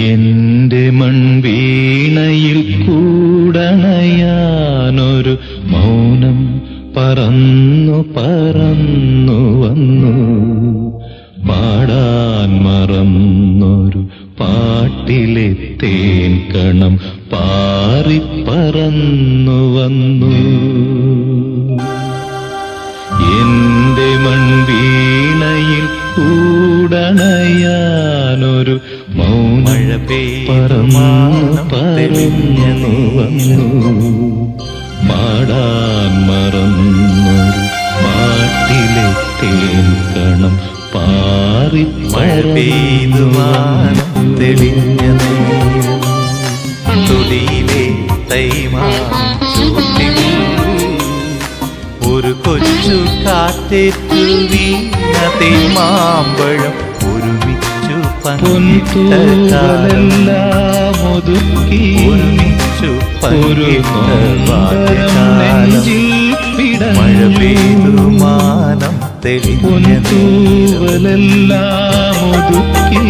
എന്റെ മൺവീണയിൽ കൂടണയാനൊരു മൗനം പറന്നു പറന്നു വന്നു. പാടാൻ മറന്നൊരു പാട്ടിലെ തേൻ കണം പാറിപ്പറന്നു വന്നു. എന്റെ മൺവീണയിൽ കൂടണയാനൊരു മൗനം പറന്നു പറന്നു വന്നു. പാടാൻ മറന്നൊരു പാട്ടിലെ തേൻ കണം പാറിപ്പറന്നു തെളിഞ്ഞ തുടിയിലെ തൈമാറ്റിൽ ഒരു കൊച്ചു കാറ്റേറ്റു വീണ തേമാമ്പഴം ഒരുമിച്ചു പൊൻതൂവലെല്ലാം ഒതുക്കി ഒരുമിച്ചു പങ്കിട്ട മഴ പെയ്തു മാനം തെളിഞ്ഞ തൂവലെല്ലാം ഒതുക്കി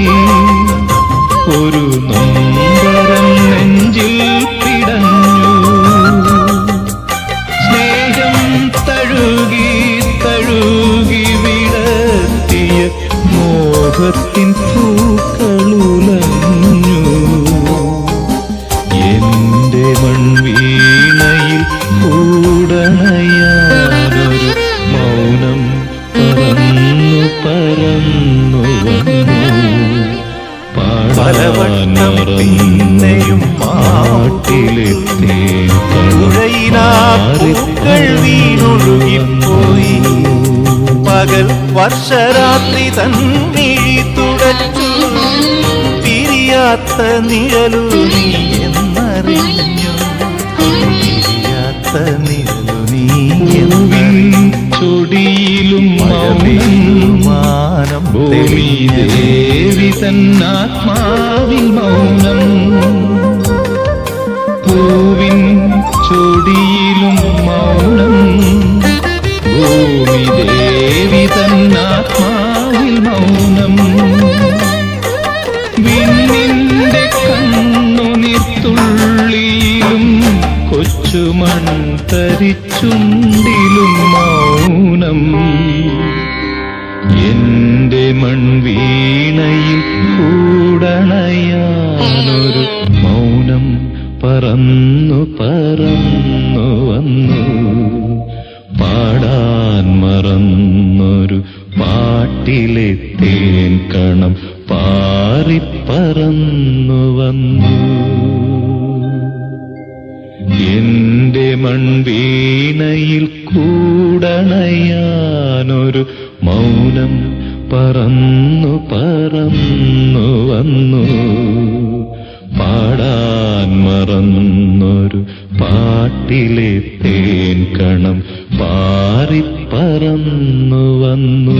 ഒരു നൊമ്പരം നെഞ്ചിൽ പിടഞ്ഞു. സ്നേഹം തഴുകി തഴുകി വിടർത്തിയ മോഹത്തിൻ പൂക്കളുലഞ്ഞു. എന്റെ മൺവീണയിൽ കൂടണയാനൊരു മൗനം പറന്നു പറന്നു വന്നു. പലവട്ടം പിന്നെയും പാട്ടിലെ പൂക്കൾ വീണൊഴുകിപ്പോയി. പകൽ വർഷരാത്രി തന്നിഴി തുടച്ചു. പിരിയാത്ത നിഴലു നീ എന്നറിഞ്ഞു. പിരിയാത്ത നിഴലു നീ ചൊടിയിലും മാനം ദേവി തന്നാത്മാവിൽ മൗനം. പൂവിൻ ചൊടിയിലും മൗനം ഭൂമി ദേവി തന്നാത്മാവിൽ മൗനം. വിണ്ണിന്റെ കണ്ണുനീർത്തുള്ളിയിലും കൊച്ചുമൺ തരിച്ചുണ്ടിലും മൗനം. എന്റെ മൺവീണയിൽ കൂടണയാനൊരു മൗനം പറന്നു പറന്നു വന്നു. പാടാൻ മറന്നൊരു പാട്ടിലെ തേൻ കണം പാറിപ്പറന്നു വന്നു. എന്റെ മൺവീണയിൽ കൂടണയാനൊരു മൗനം പറന്നു പറന്നു വന്നു. പാടാൻ മറന്നൊരു പാട്ടിലെ തേൻ കണം പാറിപ്പറന്നു വന്നു.